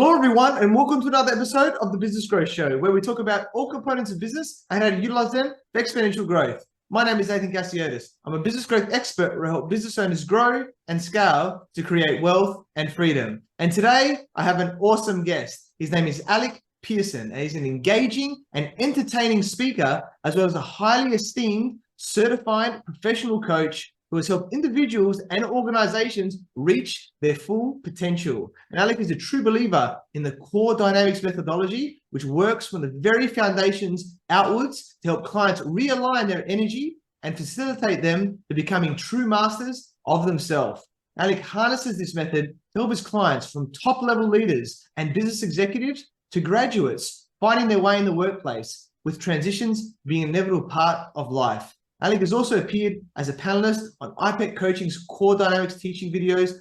Hello, everyone, and welcome to another episode of the Business Growth Show, where we talk about all components of business and how to utilize them for exponential growth. My name is Athin Cassiotis. I'm a business growth expert who helps business owners grow and scale to create wealth and freedom. And today, I have an awesome guest. His name is Alec Pearson, and he's an engaging and entertaining speaker, as well as a highly esteemed, certified professional coach who has helped individuals and organizations reach their full potential. And Alec is a true believer in the core dynamics methodology, which works from the very foundations outwards to help clients realign their energy and facilitate them to becoming true masters of themselves. Alec harnesses this method to help his clients, from top-level leaders and business executives to graduates, finding their way in the workplace, with transitions being an inevitable part of life. Alec has also appeared as a panelist on iPEC Coaching's Core Dynamics teaching videos,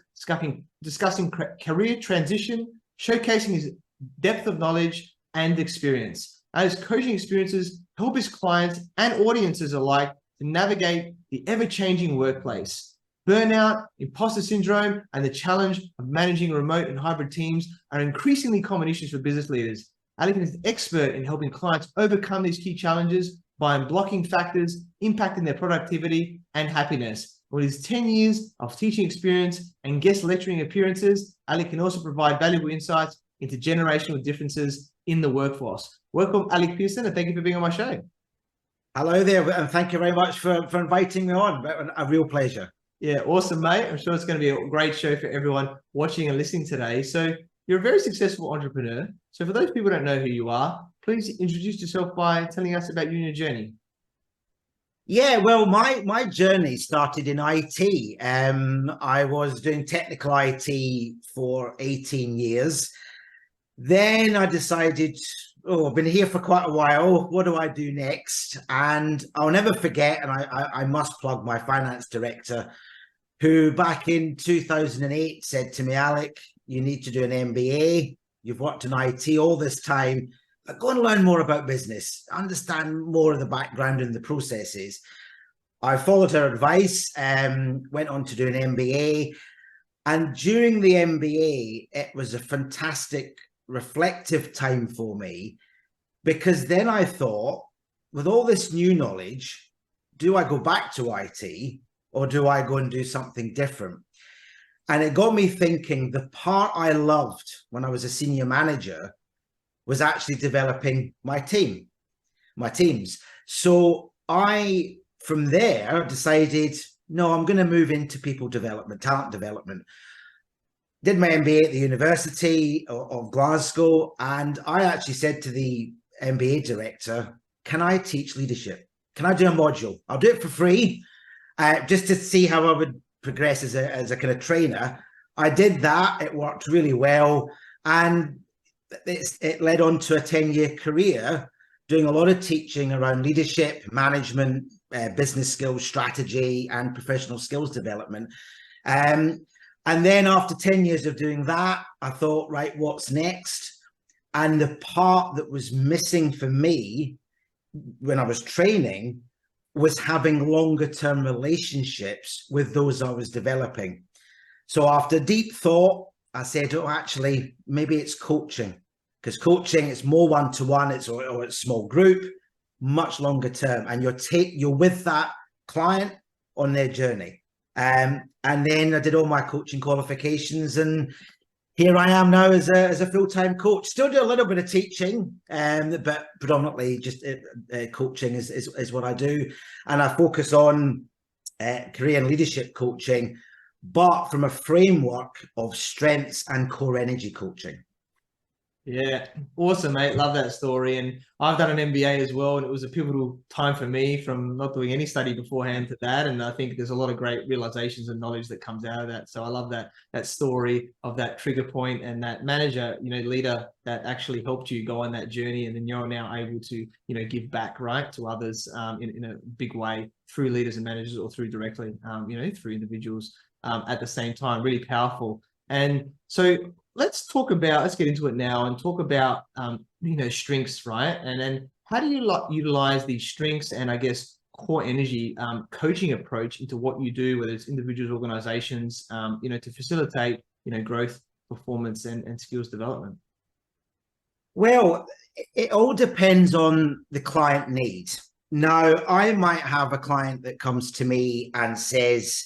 discussing career transition, showcasing his depth of knowledge and experience. Alec's coaching experiences help his clients and audiences alike to navigate the ever-changing workplace. Burnout, imposter syndrome, and the challenge of managing remote and hybrid teams are increasingly common issues for business leaders. Alec is an expert in helping clients overcome these key challenges by unblocking factors impacting their productivity and happiness. With his 10 years of teaching experience and guest lecturing appearances, Alec can also provide valuable insights into generational differences in the workforce. Welcome, Alec Pearson, and thank you for being on my show. Hello there, and thank you very much for inviting me on. A real pleasure. Yeah, awesome, mate. I'm sure it's going to be a great show for everyone watching and listening today. So you're a very successful entrepreneur. So for those people who don't know who you are, please introduce yourself by telling us about you and your journey. Yeah, well, my journey started in IT. I was doing technical IT for 18 years. Then I decided, I've been here for quite a while. What do I do next? And I'll never forget, and I must plug my finance director, who back in 2008 said to me, Alec, you need to do an MBA. You've worked in IT all this time, but go and learn more about business, understand more of the background and the processes. I followed her advice, went on to do an MBA. And during the MBA, it was a fantastic reflective time for me, because then I thought, with all this new knowledge, do I go back to IT or do I go and do something different? And it got me thinking, the part I loved when I was a senior manager was actually developing my teams. So I, from there, decided, no, I'm going to move into people development, talent development. Did my MBA at the University of Glasgow, and I actually said to the MBA director, can I teach leadership? Can I do a module? I'll do it for free, just to see how I would progress as a kind of trainer. I did that. It worked really well, and it led on to a 10-year career doing a lot of teaching around leadership, management, business skills, strategy, and professional skills development. And then after 10 years of doing that, I thought, right, what's next? And the part that was missing for me when I was training was having longer term relationships with those I was developing. So after deep thought, I said, actually, maybe it's coaching, because coaching is more one-to-one, or it's small group, much longer term, and you're with that client on their journey. And then I did all my coaching qualifications, and here I am now as a full-time coach. Still do a little bit of teaching, but predominantly just coaching is what I do. And I focus on career and leadership coaching, but from a framework of strengths and core energy coaching. Yeah, awesome, mate. Love that story. And I've done an MBA as well, and it was a pivotal time for me, from not doing any study beforehand to that. And I think there's a lot of great realizations and knowledge that comes out of that. So I love that story of that trigger point and that manager, leader that actually helped you go on that journey. And then you're now able to, give back, right, to others in a big way through leaders and managers, or through directly, through individuals at the same time. Really powerful. And so let's get into it now and talk about, strengths, right? And then how do you utilize these strengths and, I guess, core energy coaching approach into what you do, whether it's individuals, organizations, to facilitate, growth, performance, and skills development? Well, it all depends on the client need. Now, I might have a client that comes to me and says,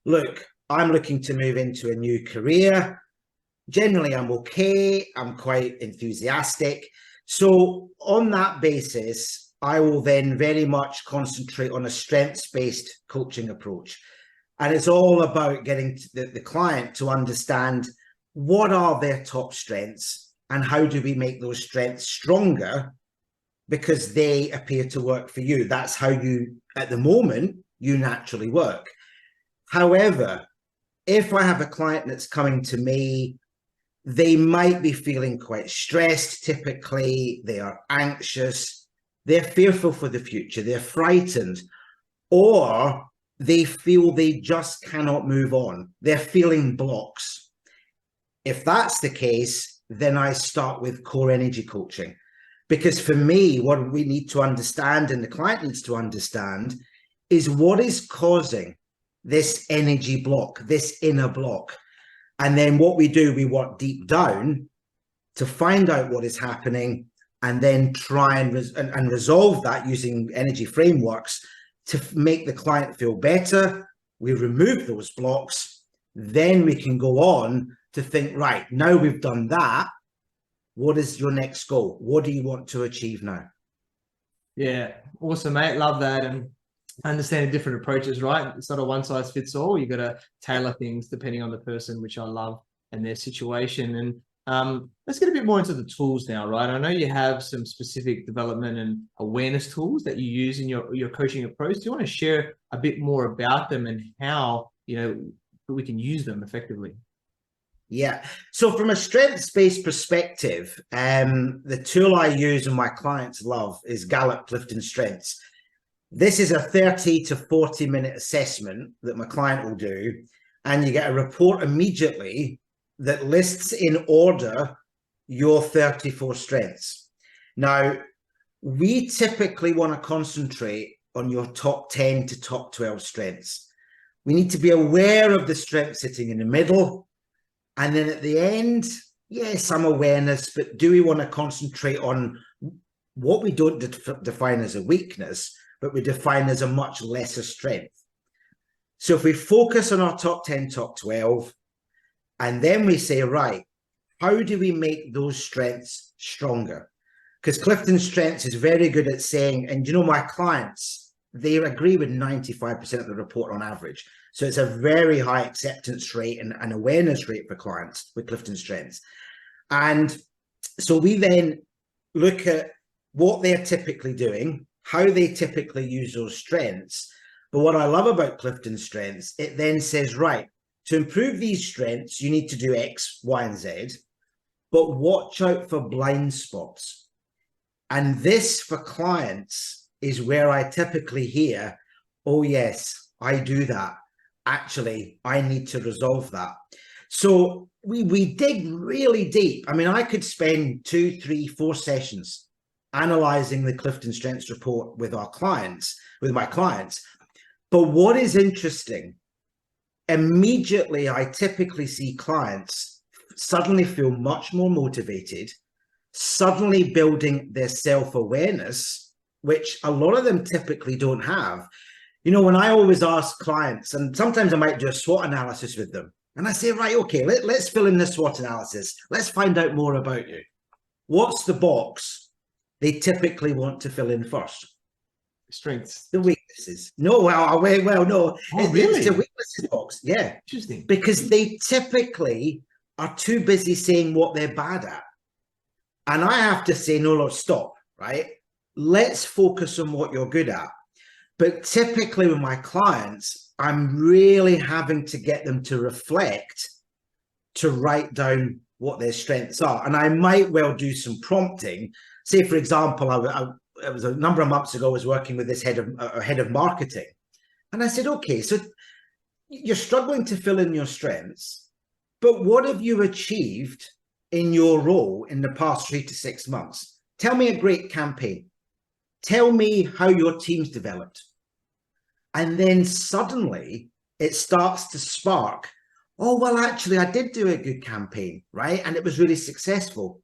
look, I'm looking to move into a new career. Generally, I'm okay. I'm quite enthusiastic. So on that basis, I will then very much concentrate on a strengths-based coaching approach. And it's all about getting the client to understand what are their top strengths and how do we make those strengths stronger because they appear to work for you. That's how you, at the moment, you naturally work. However, if I have a client that's coming to me, they might be feeling quite stressed. Typically, they are anxious. They're fearful for the future. They're frightened, or they feel they just cannot move on. They're feeling blocks. If that's the case, then I start with core energy coaching. Because for me, what we need to understand and the client needs to understand is what is causing this energy block, this inner block. And then what we do, we work deep down to find out what is happening and then try and resolve that using energy frameworks to make the client feel better. We remove those blocks, then we can go on to think, right, now we've done that, what is your next goal? What do you want to achieve now? Yeah, awesome, mate. Love that. And understanding different approaches, right? It's not a one size fits all. You got to tailor things depending on the person, which I love, and their situation. And let's get a bit more into the tools now, right? I know you have some specific development and awareness tools that you use in your coaching approach. Do you want to share a bit more about them and how, we can use them effectively? Yeah. So from a strengths-based perspective, the tool I use and my clients love is Gallup Clifton Strengths. This is a 30 to 40-minute assessment that my client will do, and you get a report immediately that lists in order your 34 strengths. Now, we typically want to concentrate on your top 10 to top 12 strengths. We need to be aware of the strength sitting in the middle. And then at the end, yes, some awareness, but do we want to concentrate on what we don't define as a weakness, but we define as a much lesser strength? So if we focus on our top 10, top 12, and then we say, right, how do we make those strengths stronger? Because Clifton Strengths is very good at saying, and my clients, they agree with 95% of the report on average. So it's a very high acceptance rate and awareness rate for clients with Clifton Strengths. And so we then look at what they're typically doing, how they typically use those strengths. But what I love about Clifton Strengths, it then says, right, to improve these strengths, you need to do X, Y, and Z, but watch out for blind spots. And this for clients is where I typically hear, oh yes, I do that. Actually, I need to resolve that. So we dig really deep. I mean, I could spend 2, 3, 4 sessions analyzing the Clifton Strengths report with my clients. But what is interesting, immediately I typically see clients suddenly feel much more motivated, suddenly building their self-awareness, which a lot of them typically don't have. When I always ask clients, and sometimes I might do a SWOT analysis with them, and I say, right, okay, let's fill in this SWOT analysis. Let's find out more about you. What's the box they typically want to fill in first? Strengths. The weaknesses. No, no. Oh, really? It's the weaknesses box. Yeah. Interesting. Because they typically are too busy saying what they're bad at. And I have to say, no, stop, right? Let's focus on what you're good at. But typically with my clients, I'm really having to get them to reflect, to write down what their strengths are. And I might well do some prompting. Say, for example, it was a number of months ago, I was working with this head of marketing. And I said, okay, so you're struggling to fill in your strengths, but what have you achieved in your role in the past 3 to 6 months? Tell me a great campaign. Tell me how your team's developed. And then suddenly it starts to spark, oh, well, actually, I did do a good campaign, right? And it was really successful.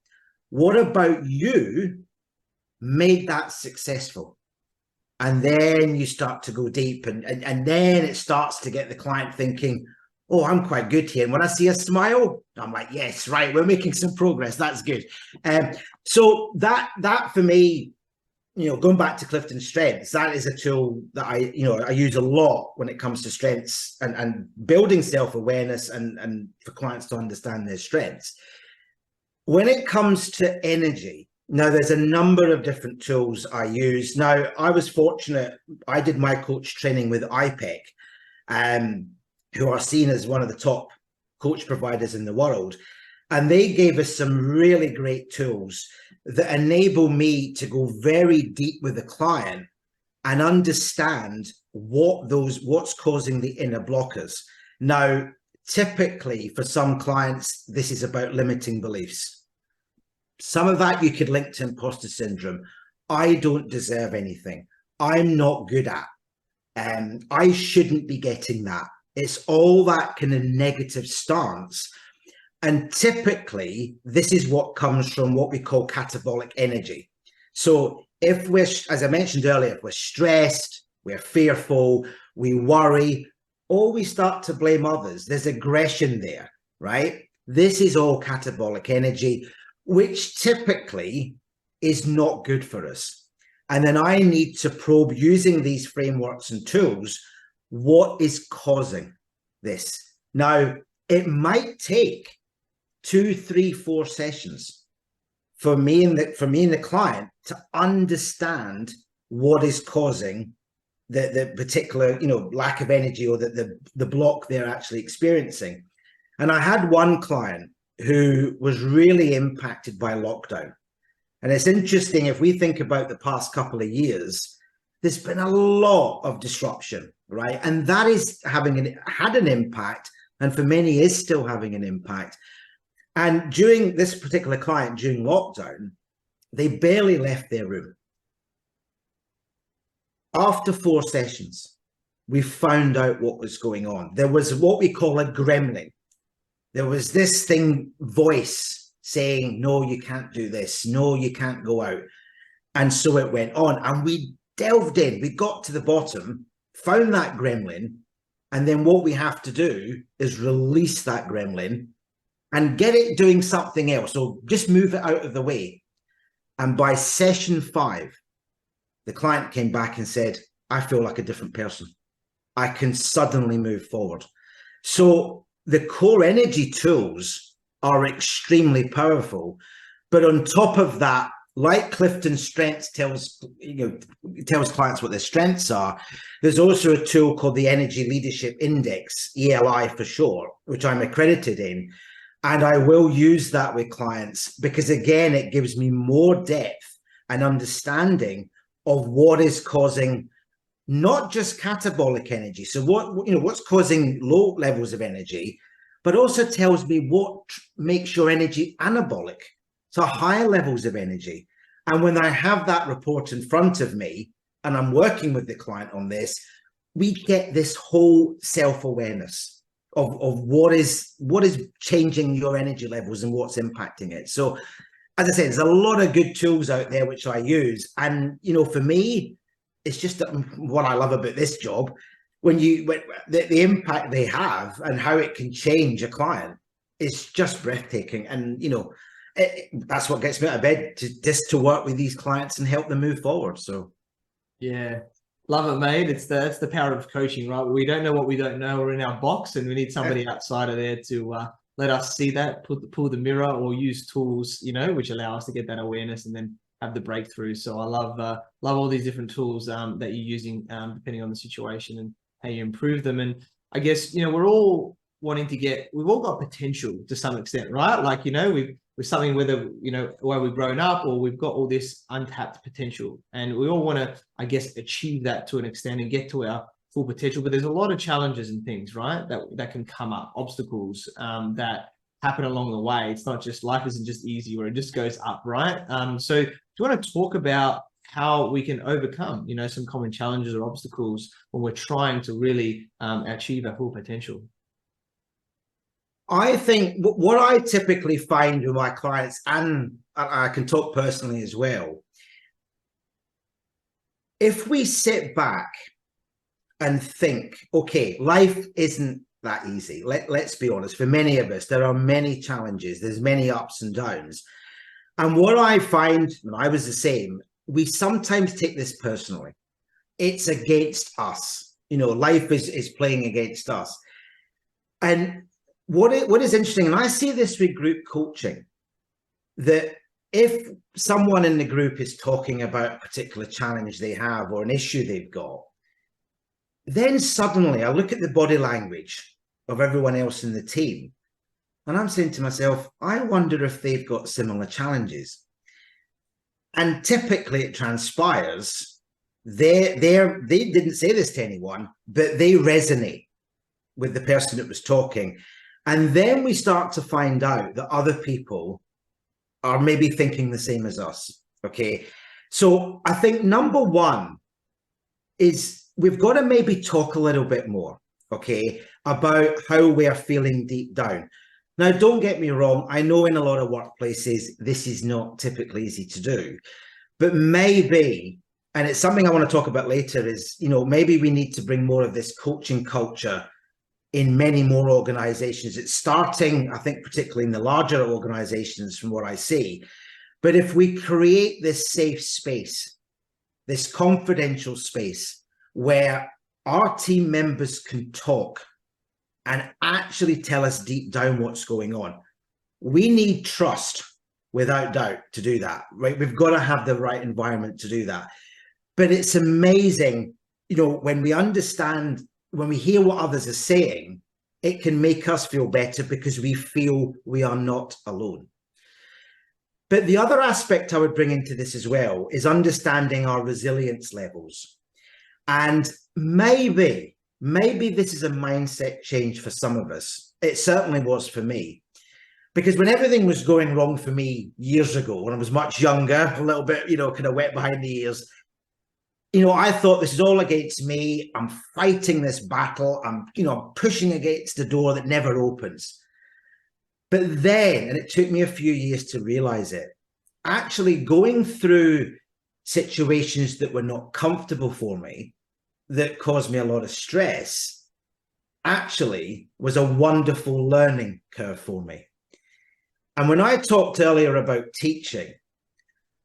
What about you made that successful? And then you start to go deep, and then it starts to get the client thinking, oh, I'm quite good here. And when I see a smile, I'm like, yes, right, we're making some progress. That's good. So that for me, going back to Clifton Strengths, that is a tool that I use a lot when it comes to strengths and building self-awareness and for clients to understand their strengths. When it comes to energy, now there's a number of different tools I use. Now, I was fortunate, I did my coach training with IPEC, who are seen as one of the top coach providers in the world. And they gave us some really great tools that enable me to go very deep with the client and understand what's causing the inner blockers. Now, typically for some clients, this is about limiting beliefs. Some of that you could link to imposter syndrome. I don't deserve anything. I'm not good at. I shouldn't be getting that. It's all that kind of negative stance. And typically, this is what comes from what we call catabolic energy. So if we're, as I mentioned earlier, if we're stressed, we're fearful, we worry, or we start to blame others, there's aggression there, right? This is all catabolic energy, which typically is not good for us. And then I need to probe, using these frameworks and tools, what is causing this. Now, it might take 2, 3, 4 sessions for me and the client to understand what is causing the particular lack of energy or the block they're actually experiencing. And I had one client who was really impacted by lockdown. And it's interesting, if we think about the past couple of years, there's been a lot of disruption, right? And that is had an impact, and for many is still having an impact. And during this particular client, during lockdown, they barely left their room. After 4 sessions, we found out what was going on. There was what we call a gremlin. There was this voice saying, no, you can't do this. No, you can't go out. And so it went on. And we delved in. We got to the bottom, found that gremlin. And then what we have to do is release that gremlin and get it doing something else, or just move it out of the way. And by session 5, the client came back and said, I feel like a different person. I can suddenly move forward. So the core energy tools are extremely powerful. But on top of that, like Clifton Strengths tells clients what their strengths are, there's also a tool called the Energy Leadership Index, ELI for short, which I'm accredited in. And I will use that with clients because, again, it gives me more depth and understanding of what is causing not just catabolic energy. So what's causing low levels of energy, but also tells me what makes your energy anabolic. So higher levels of energy. And when I have that report in front of me and I'm working with the client on this, we get this whole self-awareness of what is changing your energy levels and what's impacting it. So as I said, there's a lot of good tools out there which I use. And, for me, it's just what I love about this job, when the impact they have and how it can change a client is just breathtaking. And, that's what gets me out of bed, to work with these clients and help them move forward. So, yeah. Love it, mate. It's the power of coaching, right? We don't know what we don't know. We're in our box, and we need somebody outside of there to let us see that, pull the mirror, or use tools, which allow us to get that awareness and then have the breakthrough. So I love all these different tools that you're using, depending on the situation and how you improve them. And I guess we're all wanting to we've all got potential to some extent, right? Like with something, whether where we've grown up or we've got all this untapped potential, and we all want to, I guess, achieve that to an extent and get to our full potential. But there's a lot of challenges and things, right, that can come up, obstacles that happen along the way. It's not just, life isn't just easy where it just goes up, right? So do you want to talk about how we can overcome some common challenges or obstacles when we're trying to really achieve our full potential? I think what I typically find with my clients, and I can talk personally as well, if we sit back and think, okay, life isn't that easy. Let's be honest. For many of us, there are many challenges. There's many ups and downs. And what I find, when I was the same, we sometimes take this personally. It's against us. You know, life is playing against us. And what is interesting, and I see this with group coaching, that if someone in the group is talking about a particular challenge they have or an issue they've got, then suddenly I look at the body language of everyone else in the team, and I'm saying to myself, I wonder if they've got similar challenges. And typically it transpires, they didn't say this to anyone, but they resonate with the person that was talking. And then we start to find out that other people are maybe thinking the same as us, okay? So I think number one is we've got to maybe talk a little bit more, okay, about how we are feeling deep down. Now, don't get me wrong. I know in a lot of workplaces, this is not typically easy to do, but maybe, and it's something I want to talk about later, is, you know, maybe we need to bring more of this coaching culture in many more organizations. It's starting, I think, particularly in the larger organizations from what I see. But if we create this safe space, this confidential space where our team members can talk and actually tell us deep down what's going on. We need trust, without doubt, to do that, right? We've got to have the right environment to do that. But it's amazing, you know, when we understand, when we hear what others are saying, it can make us feel better because we feel we are not alone. But the other aspect I would bring into this as well is understanding our resilience levels. And maybe this is a mindset change for some of us. It certainly was for me. Because when everything was going wrong for me years ago, when I was much younger, a little bit, you know, kind of wet behind the ears, you know, I thought this is all against me. I'm fighting this battle. I'm, you know, pushing against the door that never opens. But then, and it took me a few years to realize it, actually going through situations that were not comfortable for me, that caused me a lot of stress, actually was a wonderful learning curve for me. And when I talked earlier about teaching,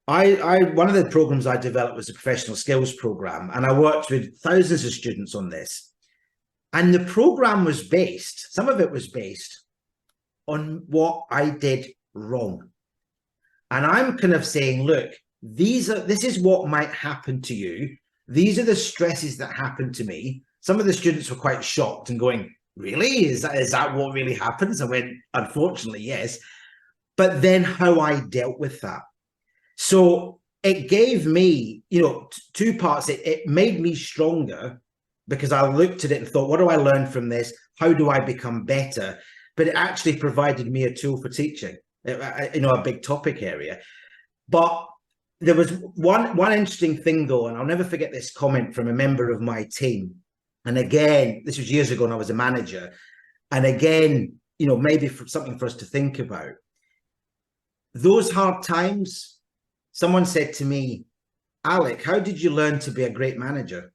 one of the programs I developed was a professional skills program, and I worked with thousands of students on this. And the program was based, some of it was based on what I did wrong. And I'm kind of saying, look, this is what might happen to you. These are the stresses that happened to me. Some of the students were quite shocked and going, really? Is that what really happens? I went, unfortunately, yes. But then how I dealt with that. So it gave me, you know, two parts. It made me stronger because I looked at it and thought, what do I learn from this? How do I become better? But it actually provided me a tool for teaching, you know, a big topic area. But there was one interesting thing, though, and I'll never forget this comment from a member of my team. And again, this was years ago when I was a manager. And again, you know, maybe something for us to think about. Those hard times, someone said to me, Alec, how did you learn to be a great manager?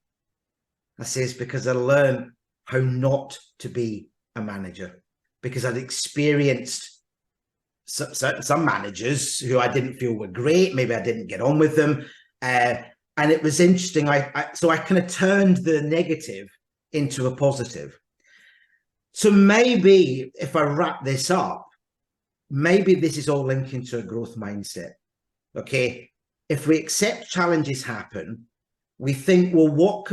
I says, because I learned how not to be a manager, because I'd experienced some managers who I didn't feel were great. Maybe I didn't get on with them. And it was interesting. So I kind of turned the negative into a positive. So maybe if I wrap this up, maybe this is all linking to a growth mindset. Okay. If we accept challenges happen, we think, well,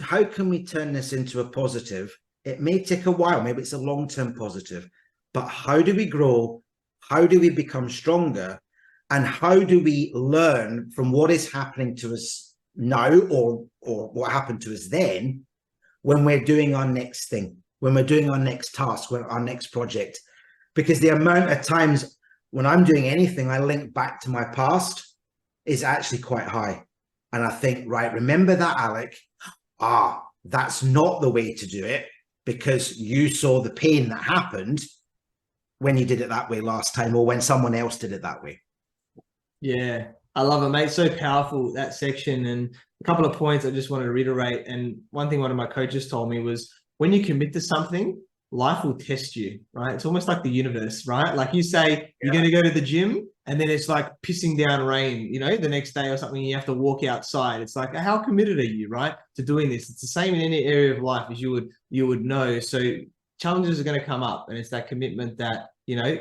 how can we turn this into a positive? It may take a while. Maybe it's a long-term positive, but how do we grow? How do we become stronger? And how do we learn from what is happening to us now or what happened to us then when we're doing our next thing, when we're doing our next task, our next project? Because the amount of times when I'm doing anything, I link back to my past is actually quite high. And I think, right, remember that, Alec? That's not the way to do it because you saw the pain that happened when you did it that way last time, or when someone else did it that way? Yeah, I love it, mate. So powerful, that section. And a couple of points I just wanted to reiterate. And one thing one of my coaches told me was, when you commit to something, life will test you, right? It's almost like the universe, right? Like you say, you're going to go to the gym and then it's like pissing down rain, the next day or something, you have to walk outside. It's like, how committed are you, right, to doing this? It's the same in any area of life, as you would know. So challenges are going to come up, and it's that commitment that,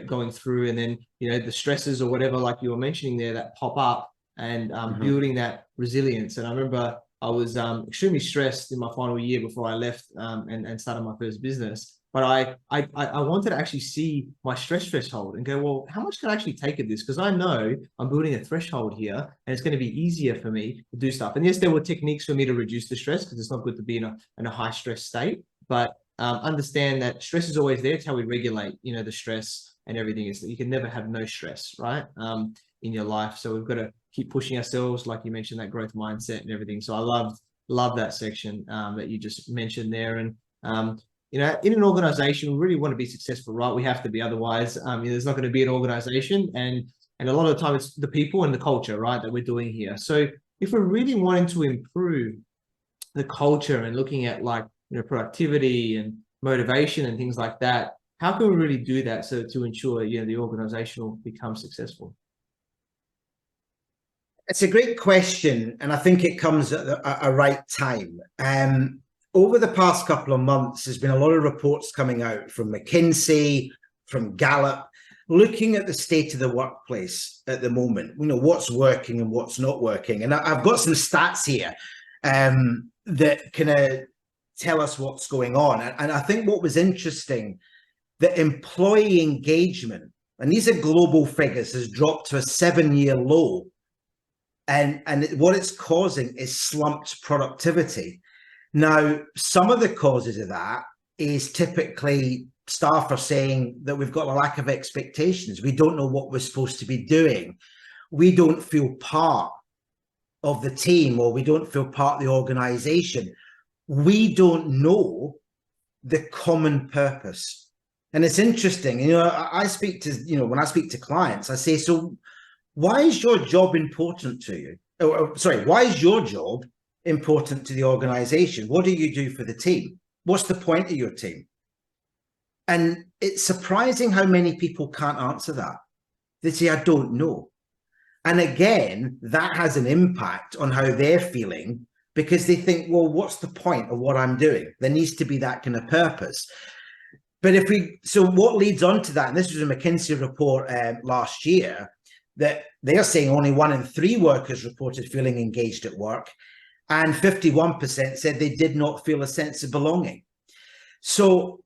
going through, and then, the stresses or whatever, like you were mentioning there, that pop up, and building that resilience. And I remember I was extremely stressed in my final year before I left and started my first business. But I wanted to actually see my stress threshold and go, well, how much can I actually take of this? Because I know I'm building a threshold here, and it's going to be easier for me to do stuff. And yes, there were techniques for me to reduce the stress, because it's not good to be in a high stress state. But understand that stress is always there. It's how we regulate, the stress and everything. Is that you can never have no stress, right, in your life. So we've got to keep pushing ourselves, like you mentioned, that growth mindset and everything. So I love that section that you just mentioned there. And in an organization, we really want to be successful, right? We have to be, otherwise there's not going to be an organization. And a lot of the time it's the people and the culture, right, that we're doing here. So if we're really wanting to improve the culture and looking at productivity and motivation and things like that, how can we really do that so to ensure the organization will become successful? It's a great question, and I think it comes at a right time. Over the past couple of months, there's been a lot of reports coming out from McKinsey, from Gallup, looking at the state of the workplace at the moment. What's working and what's not working. And I've got some stats here that kind of tell us what's going on. And I think what was interesting, that employee engagement, and these are global figures, has dropped to a 7-year low. And what it's causing is slumped productivity. Now, some of the causes of that is typically staff are saying that we've got a lack of expectations. We don't know what we're supposed to be doing. We don't feel part of the team, or we don't feel part of the organization. We don't know the common purpose. And it's interesting, I speak to, when I speak to clients, I say, so why is your job important to you? Why is your job important to the organization? What do you do for the team? What's the point of your team? And it's surprising how many people can't answer that. They say, I don't know. And again, that has an impact on how they're feeling, because they think, well, what's the point of what I'm doing? There needs to be that kind of purpose. But so what leads on to that, and this was a McKinsey report last year, that they're saying only 1 in 3 workers reported feeling engaged at work, and 51% said they did not feel a sense of belonging. So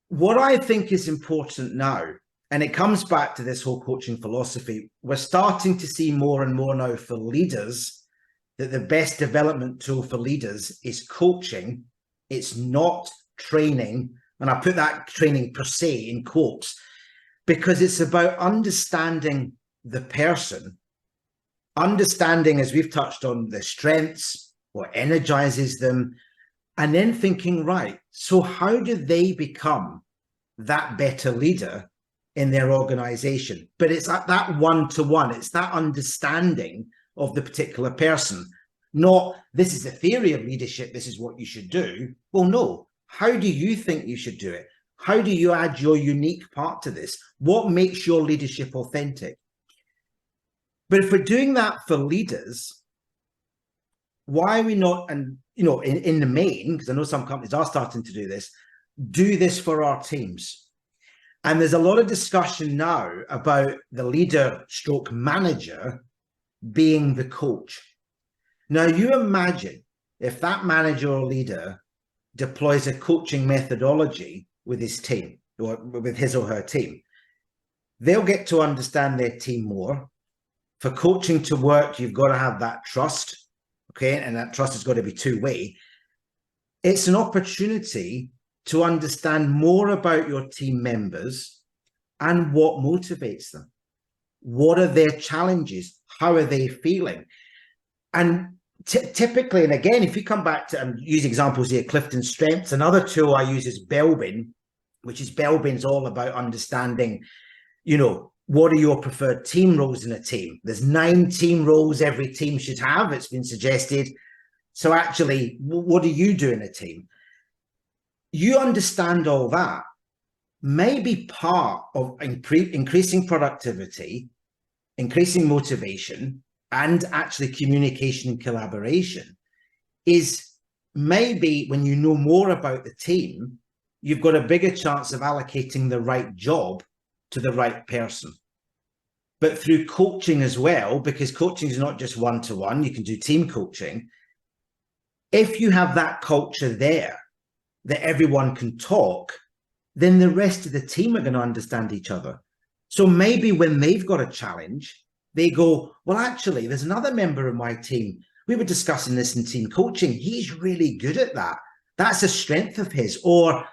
what I think is important now, and it comes back to this whole coaching philosophy, we're starting to see more and more now for leaders that the best development tool for leaders is coaching. It's not training. And I put that training per se in quotes, because it's about understanding the person, understanding, as we've touched on, the strengths, what energizes them, and then thinking, right, so how do they become that better leader in their organization? But it's at that one-to-one, it's that understanding of the particular person, not this is the theory of leadership, this is what you should do. Well, no, how do you think you should do it? How do you add your unique part to this? What makes your leadership authentic? But if we're doing that for leaders, why are we not, and in the main, because I know some companies are starting to do this for our teams. And there's a lot of discussion now about the leader stroke manager being the coach. Now, you imagine if that manager or leader deploys a coaching methodology with his team, or with his or her team, they'll get to understand their team more. For coaching to work, you've got to have that trust, okay? And that trust has got to be two-way. It's an opportunity to understand more about your team members and what motivates them. What are their challenges? How are they feeling? And typically, and again, if you come back to, and use examples here, Clifton Strengths, another tool I use is Belbin, which is Belbin's all about understanding, what are your preferred team roles in a team? There's 9 team roles every team should have, it's been suggested. So actually, what do you do in a team? You understand all that. Maybe part of increasing productivity, increasing motivation, and actually communication and collaboration is maybe when you know more about the team, you've got a bigger chance of allocating the right job to the right person. But through coaching as well, because coaching is not just one-to-one, you can do team coaching. If you have that culture there, that everyone can talk, then the rest of the team are going to understand each other. So maybe when they've got a challenge, they go, well, actually, there's another member of my team. We were discussing this in team coaching. He's really good at that. That's a strength of his. Or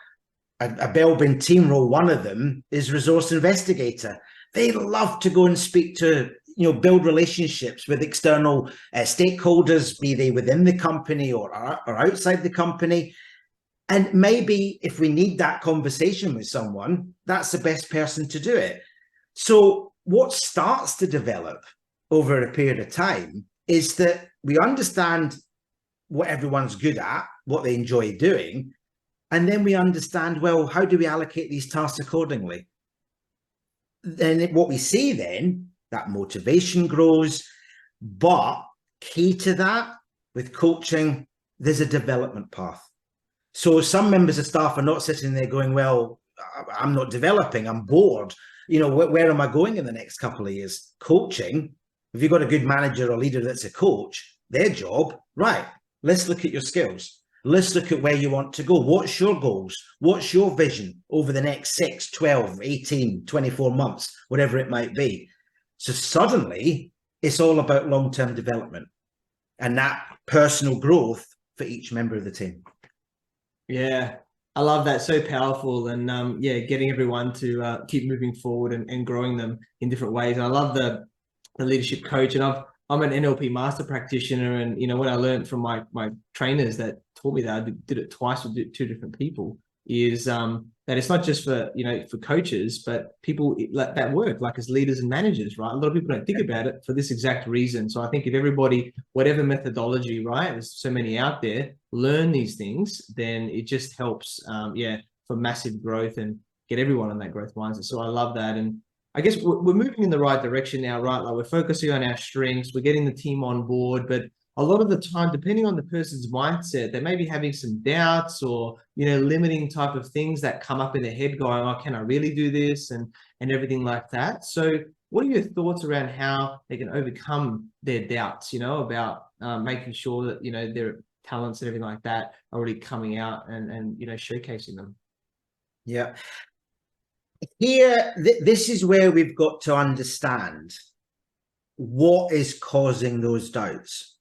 a Belbin team role, one of them is resource investigator. They love to go and speak to, build relationships with external stakeholders, be they within the company or outside the company. And maybe if we need that conversation with someone, that's the best person to do it. So what starts to develop over a period of time is that we understand what everyone's good at, what they enjoy doing, and then we understand, well, how do we allocate these tasks accordingly? Then what we see then, that motivation grows, but key to that, with coaching, there's a development path. So some members of staff are not sitting there going, well, I'm not developing, I'm bored. Where am I going in the next couple of years? Coaching, if you've got a good manager or leader that's a coach, their job, right, let's look at your skills. Let's look at where you want to go. What's your goals? What's your vision over the next 6, 12, 18, 24 months, whatever it might be? So suddenly, it's all about long-term development and that personal growth for each member of the team. Yeah, I love that. So powerful. And getting everyone to keep moving forward and growing them in different ways. And I love the leadership coach. And I'm an NLP master practitioner. And, what I learned from my trainers that taught me that, I did it twice with 2 different people, is that it's not just for, for coaches, but people that work like as leaders and managers, right? A lot of people don't think about it for this exact reason. So I think if everybody, whatever methodology, right, there's so many out there, learn these things, then it just helps, for massive growth and get everyone on that growth mindset. So I love that. And I guess we're moving in the right direction now, right? Like we're focusing on our strengths, we're getting the team on board, but a lot of the time, depending on the person's mindset, they may be having some doubts or, limiting type of things that come up in their head going, oh, can I really do this? And everything like that. So what are your thoughts around how they can overcome their doubts, about making sure that, their talents and everything like that are already coming out and showcasing them? Yeah. Here, this is where we've got to understand what is causing those doubts.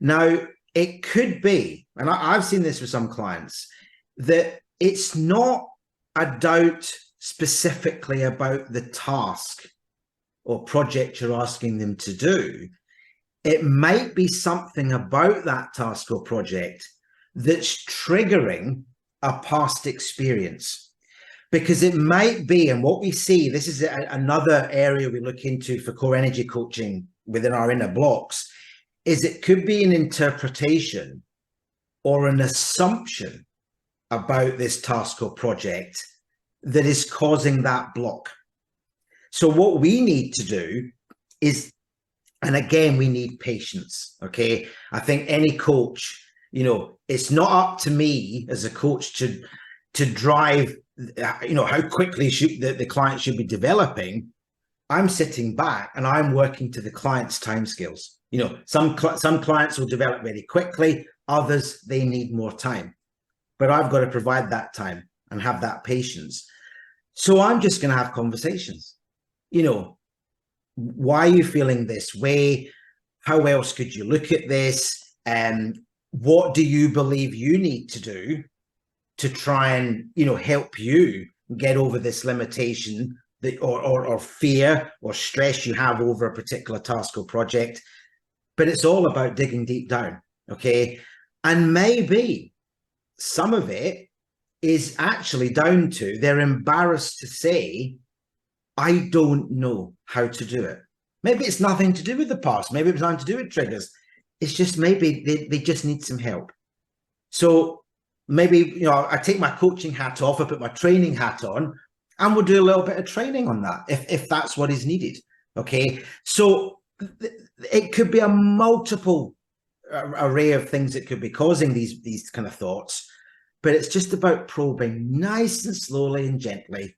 Now, it could be, and I've seen this with some clients, that it's not a doubt specifically about the task or project you're asking them to do. It might be something about that task or project that's triggering a past experience. Because it might be, and what we see, this is another area we look into for core energy coaching within our inner blocks, is it could be an interpretation or an assumption about this task or project that is causing that block. So what we need to do is, and again, we need patience, okay? I think any coach, it's not up to me as a coach to drive, how quickly the client should be developing. I'm sitting back and I'm working to the client's timescales. Some clients will develop very quickly, others, they need more time. But I've got to provide that time and have that patience. So I'm just going to have conversations. Why are you feeling this way? How else could you look at this? What do you believe you need to do to try and, help you get over this limitation that, or fear or stress you have over a particular task or project? But it's all about digging deep down, okay? And maybe some of it is actually down to they're embarrassed to say, I don't know how to do it. Maybe it's nothing to do with the past. Maybe it's nothing to do with triggers. It's just maybe they just need some help. So maybe, you know, I take my coaching hat off, I put my training hat on, and we'll do a little bit of training on that if that's what is needed. Okay. So it could be a multiple array of things that could be causing these kind of thoughts, but it's just about probing nice and slowly and gently,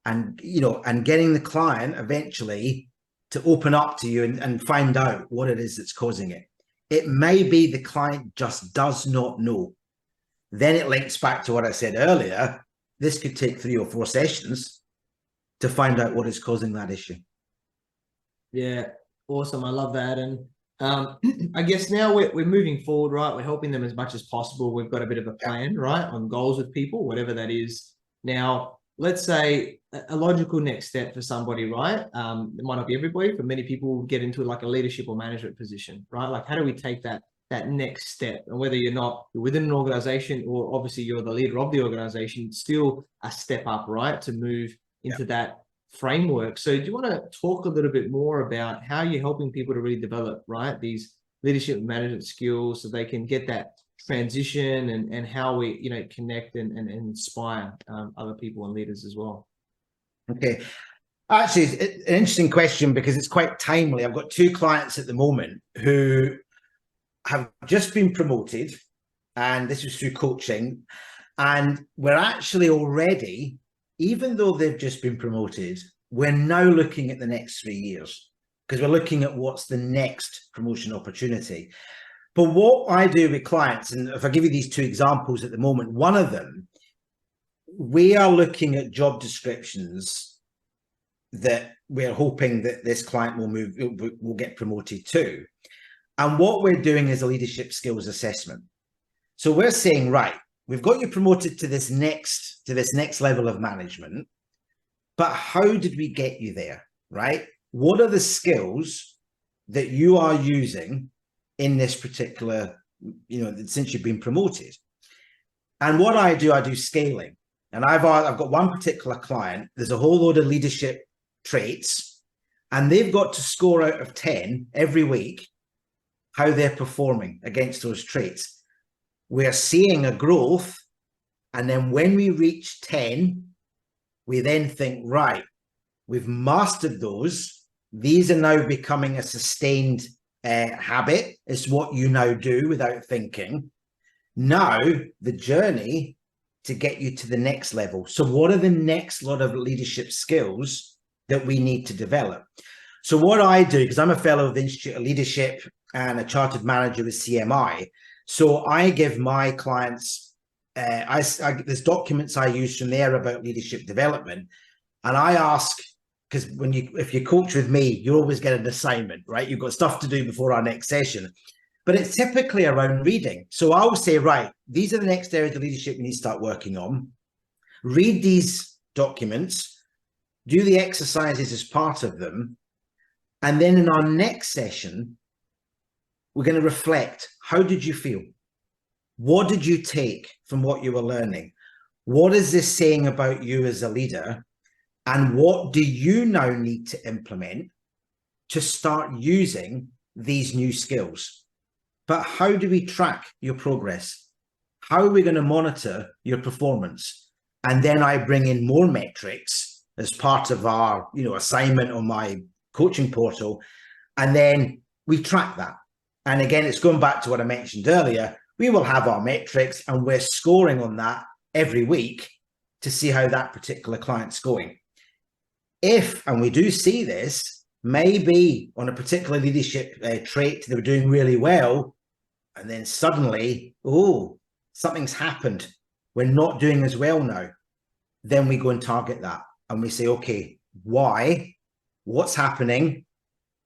and, you know, and getting the client eventually to open up to you and find out what it is that's causing it. It may be the client just does not know. Then it links back to what I said earlier. This could take 3 or 4 sessions to find out what is causing that issue. Yeah, awesome. I love that. And I guess now we're moving forward, right? We're helping them as much as possible. We've got a bit of a plan, right, on goals with people, whatever that is. Now, let's say a logical next step for somebody, right? It might not be everybody, but many people will get into like a leadership or management position, right? Like, how do we take that next step? And whether you're within an organization, or obviously you're the leader of the organization, still a step up, right, to move into that framework. So do you want to talk a little bit more about how you're helping people to really develop, right, these leadership and management skills so they can get that transition, and how we, you know, connect and inspire other people and leaders as well? Okay. Actually, it's an interesting question because it's quite timely. I've got 2 clients at the moment who have just been promoted, and this is through coaching, and we're actually already, even though they've just been promoted, we're now looking at the next 3 years, because we're looking at what's the next promotion opportunity. But what I do with clients, and if I give you these 2 examples at the moment, one of them, we are looking at job descriptions that we're hoping that this client will get promoted to. And what we're doing is a leadership skills assessment. So we're saying, right, we've got you promoted to this next level of management, but how did we get you there, right? What are the skills that you are using in this particular, you know, since you've been promoted? And what I do scaling. And I've got one particular client, there's a whole load of leadership traits, and they've got to score out of 10 every week how they're performing against those traits. We're seeing a growth, and then when we reach 10, we then think, right, we've mastered those. These are now becoming a sustained habit. It's what you now do without thinking. Now, the journey to get you to the next level. So what are the next lot of leadership skills that we need to develop? So what I do, because I'm a fellow of the Institute of Leadership and a chartered manager with CMI, so I give my clients, there's documents I use from there about leadership development, and I ask, because if you coach with me, you always get an assignment, right? You've got stuff to do before our next session, but it's typically around reading. So I will say, right, these are the next areas of leadership you need to start working on. Read these documents, do the exercises as part of them, and then in our next session, we're going to reflect. How did you feel? What did you take from what you were learning? What is this saying about you as a leader? And what do you now need to implement to start using these new skills? But how do we track your progress? How are we going to monitor your performance? And then I bring in more metrics as part of our, you know, assignment on my coaching portal. And then we track that. And again, it's going back to what I mentioned earlier. We will have our metrics, and we're scoring on that every week to see how that particular client's going. If, and we do see this, maybe on a particular leadership trait, they were doing really well, and then suddenly, oh, something's happened. We're not doing as well now. Then we go and target that, and we say, okay, why? What's happening?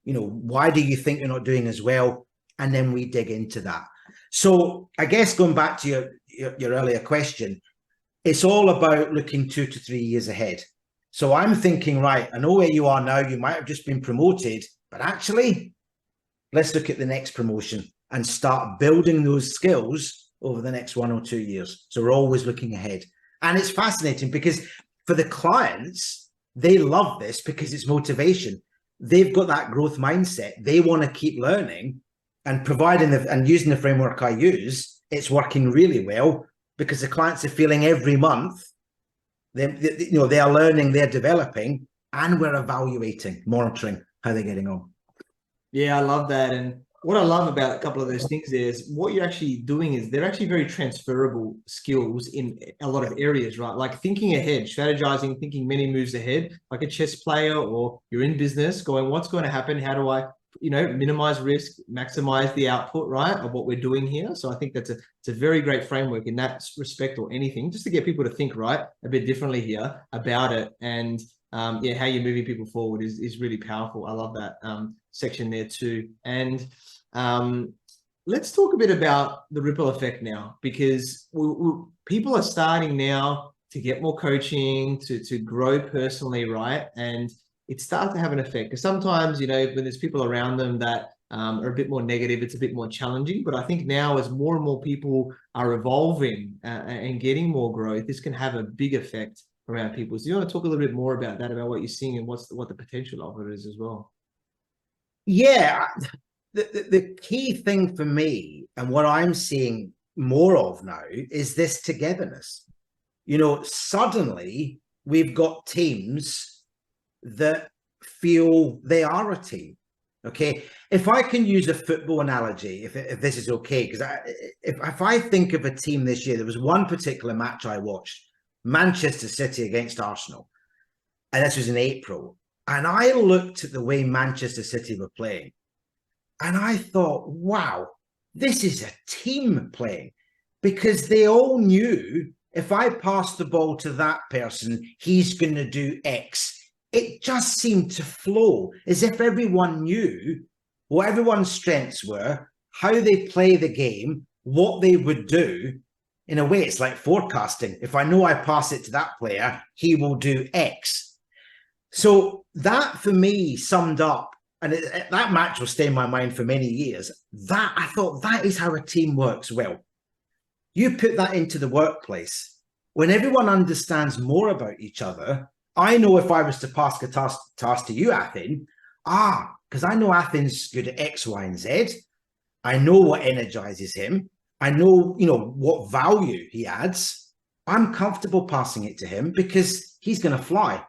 You know, why do you think you're not doing as well? And then we dig into that. So I guess going back to your earlier question, it's all about looking 2 to 3 years ahead. So I'm thinking, right, I know where you are now. You might have just been promoted, but actually, let's look at the next promotion and start building those skills over the next 1 or 2 years. So we're always looking ahead. And it's fascinating because for the clients, they love this because it's motivation. They've got that growth mindset. They want to keep learning, and providing and using the framework I use, it's working really well because the clients are feeling every month they are learning, they're developing, and we're evaluating, monitoring how they're getting on. Yeah, I love that. And what I love about a couple of those things there is what you're actually doing is they're actually very transferable skills in a lot of areas, right? Like thinking ahead, strategizing, thinking many moves ahead, like a chess player, or you're in business going, what's going to happen? How do I, minimize risk, maximize the output, right, of what we're doing here? So I think it's a very great framework in that respect, or anything, just to get people to think, right, a bit differently here about it. And how you're moving people forward is really powerful. I love that section there too. And let's talk a bit about the ripple effect now, because people are starting now to get more coaching, to grow personally, right? And it starts to have an effect, because sometimes, when there's people around them that are a bit more negative, it's a bit more challenging. But I think now, as more and more people are evolving and getting more growth, this can have a big effect around people. So you want to talk a little bit more about that, about what you're seeing and what the potential of it is as well? Yeah, the key thing for me, and what I'm seeing more of now, is this togetherness. Suddenly we've got teams that feel they are a team. Okay, if I can use a football analogy, if this is okay, because if I think of a team this year, there was one particular match I watched, Manchester City against Arsenal, and this was in April, and I looked at the way Manchester City were playing, and I thought, wow, this is a team playing, because they all knew if I pass the ball to that person, he's going to do X. It just seemed to flow, as if everyone knew what everyone's strengths were, how they play the game, what they would do. In a way, it's like forecasting. If I know I pass it to that player, he will do X. So that, for me, summed up, and that match will stay in my mind for many years. That, I thought, that is how a team works well. You put that into the workplace. When everyone understands more about each other, I know if I was to pass a task to you, Athin, because I know Athin's good at X, Y, and Z. I know what energizes him. I know, what value he adds. I'm comfortable passing it to him because he's going to fly.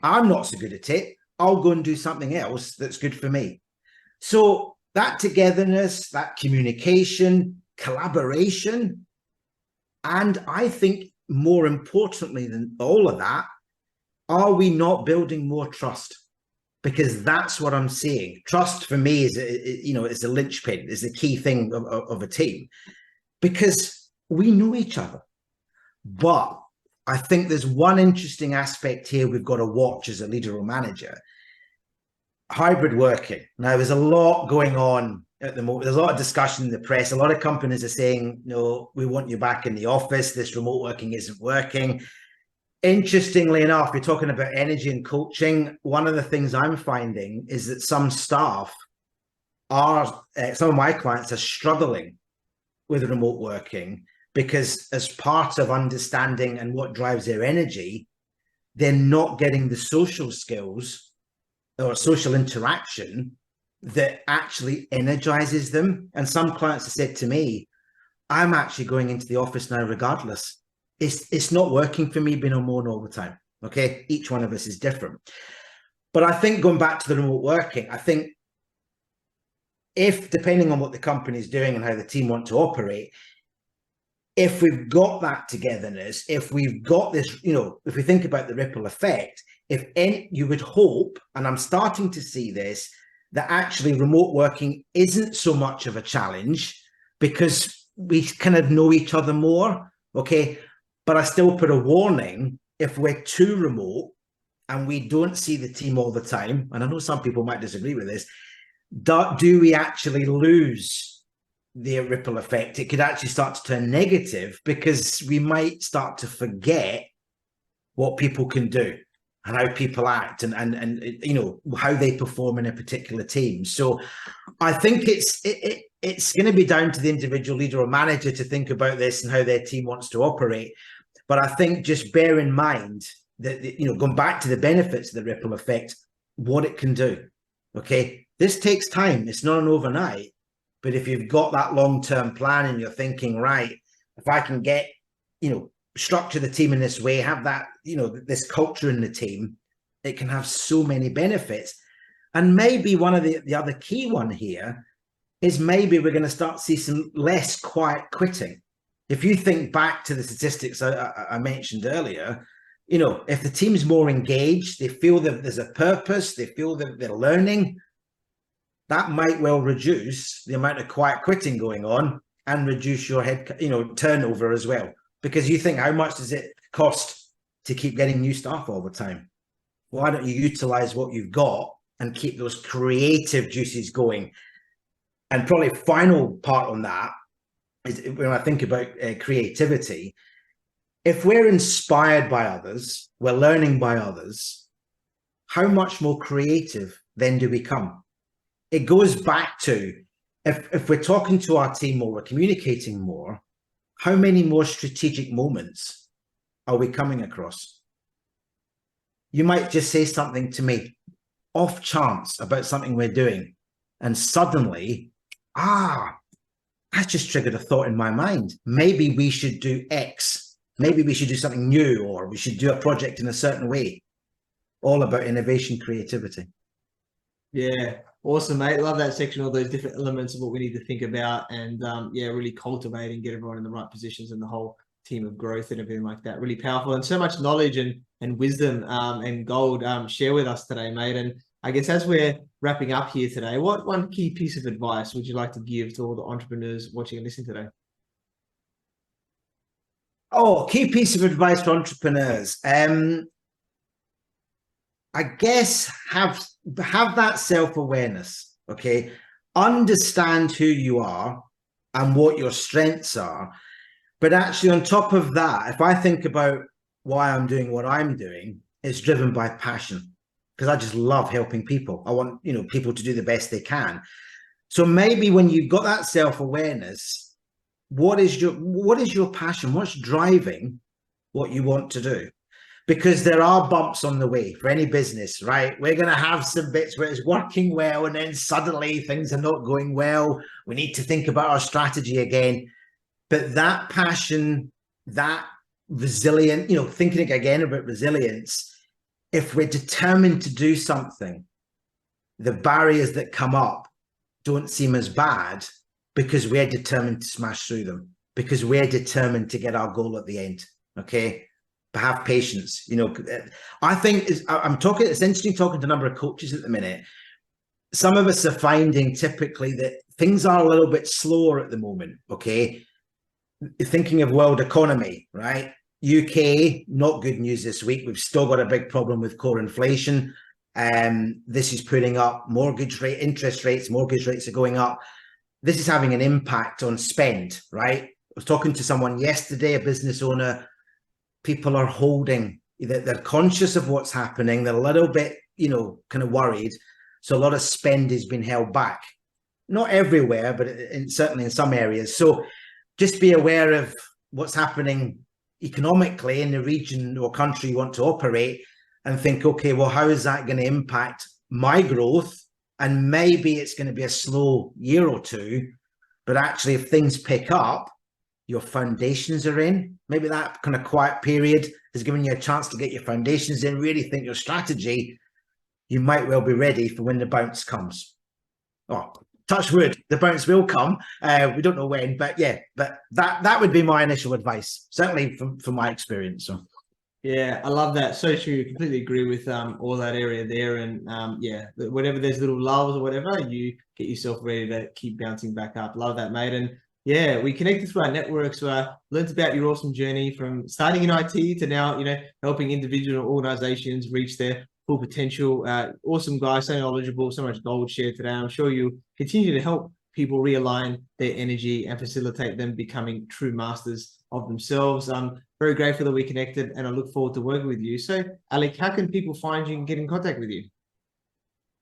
I'm not so good at it. I'll go and do something else that's good for me. So that togetherness, that communication, collaboration, and I think more importantly than all of that, are we not building more trust? Because that's what I'm seeing. Trust for me is, is the linchpin, is the key thing of a team, because we know each other. But I think there's one interesting aspect here we've got to watch as a leader or manager. Hybrid working. Now, there's a lot going on at the moment. There's a lot of discussion in the press. A lot of companies are saying, no, we want you back in the office. This remote working isn't working. Interestingly enough, you're talking about energy and coaching. One of the things I'm finding is that some staff are, some of my clients are struggling with remote working because, as part of understanding and what drives their energy, they're not getting the social skills or social interaction that actually energizes them. And some clients have said to me, I'm actually going into the office now regardless. It's not working for me being on phone all the time. Okay, each one of us is different. But I think, going back to the remote working, I think if, depending on what the company is doing and how the team want to operate, if we've got that togetherness, if we've got this, if we think about the ripple effect, you would hope, and I'm starting to see this, that actually remote working isn't so much of a challenge because we kind of know each other more. Okay. But I still put a warning, if we're too remote and we don't see the team all the time, and I know some people might disagree with this, do we actually lose the ripple effect? It could actually start to turn negative because we might start to forget what people can do and how people act and how they perform in a particular team. So I think it's going to be down to the individual leader or manager to think about this and how their team wants to operate. But I think just bear in mind that, going back to the benefits of the ripple effect, what it can do. Okay, this takes time. It's not an overnight. But if you've got that long-term plan and you're thinking, right, if I can get, structure the team in this way, have that, this culture in the team, it can have so many benefits. And maybe one of the other key one here is maybe we're going to start to see some less quiet quitting. If you think back to the statistics I mentioned earlier, if the team's more engaged, they feel that there's a purpose, they feel that they're learning, that might well reduce the amount of quiet quitting going on and reduce your turnover as well. Because you think, how much does it cost to keep getting new staff all the time? Why don't you utilize what you've got and keep those creative juices going? And probably final part on that is when I think about creativity, if we're inspired by others, we're learning by others, how much more creative then do we become? It goes back to, if we're talking to our team more, we're communicating more, how many more strategic moments are we coming across? You might just say something to me off chance about something we're doing, and suddenly, that just triggered a thought in my mind. Maybe we should do X. Maybe we should do something new, or we should do a project in a certain way. All about innovation, creativity. Yeah, awesome, mate. Love that section, all those different elements of what we need to think about, and really cultivate and get everyone in the right positions and the whole team of growth and everything like that. Really powerful, and so much knowledge and wisdom and gold share with us today, mate. And I guess as we're wrapping up here today, what one key piece of advice would you like to give to all the entrepreneurs watching and listening today? Oh, key piece of advice for entrepreneurs. I guess have that self-awareness, okay? Understand who you are and what your strengths are. But actually, on top of that, if I think about why I'm doing what I'm doing, it's driven by passion, because I just love helping people. I want, people to do the best they can. So maybe when you've got that self-awareness, what is your passion? What's driving what you want to do? Because there are bumps on the way for any business, right? We're going to have some bits where it's working well, and then suddenly things are not going well. We need to think about our strategy again. But that passion, that resilient, thinking again about resilience, if we're determined to do something, the barriers that come up don't seem as bad, because we're determined to smash through them, because we're determined to get our goal at the end. Okay. But have patience. I think it's interesting talking to a number of coaches at the minute. Some of us are finding typically that things are a little bit slower at the moment. Okay. Thinking of world economy, right? UK, not good news this week. We've still got a big problem with core inflation. This is putting up interest rates, mortgage rates are going up. This is having an impact on spend, right? I was talking to someone yesterday, a business owner. People are holding, they're conscious of what's happening. They're a little bit, kind of worried. So a lot of spend has been held back. Not everywhere, but certainly in some areas. So just be aware of what's happening economically in the region or country you want to operate, and think, okay, well, how is that going to impact my growth? And maybe it's going to be a slow year or two, but actually if things pick up, your foundations are in. Maybe that kind of quiet period has given you a chance to get your foundations in, really think your strategy. You might well be ready for when the bounce comes. Oh, touch wood, the bounce will come. We don't know when, but yeah, but that would be my initial advice, certainly from my experience. So. Yeah, I love that. So true. Completely agree with all that area there. And whatever there's little lulls or whatever, you get yourself ready to keep bouncing back up. Love that, mate. And yeah, we connected through our network. So I learned about your awesome journey from starting in IT to now, helping individual organizations reach their full potential. Awesome guy, so knowledgeable, so much gold shared today. I'm sure you continue to help people realign their energy and facilitate them becoming true masters of themselves. I'm very grateful that we connected, and I look forward to working with you. So, Alec, how can people find you and get in contact with you?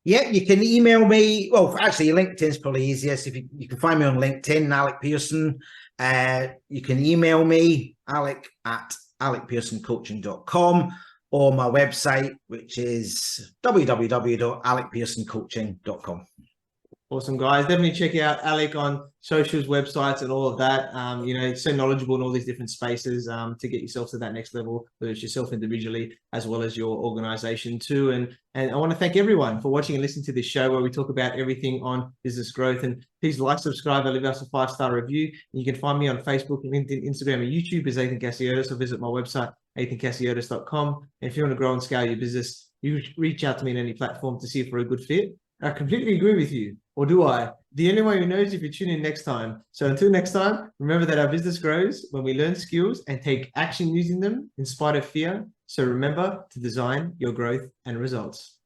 Yeah, you can email me. Well, actually, LinkedIn's probably easiest. If you can find me on LinkedIn, Alec Pearson. You can email me, alec@alecpearsoncoaching.com, or my website, which is www.alecpearsoncoaching.com. Awesome, guys. Definitely check out Alec on socials, websites, and all of that. It's so knowledgeable in all these different spaces to get yourself to that next level, whether it's yourself individually as well as your organization too. And I want to thank everyone for watching and listening to this show where we talk about everything on business growth. And please like, subscribe, and leave us a 5-star review. And you can find me on Facebook, LinkedIn, Instagram, and YouTube as Athin Cassiotis, or visit my website, athincassiotis.com. And if you want to grow and scale your business, you reach out to me on any platform to see if we're a good fit. I completely agree with you. Or do I? The only way who knows if you tune in next time. So until next time, remember that our business grows when we learn skills and take action using them in spite of fear. So remember to design your growth and results.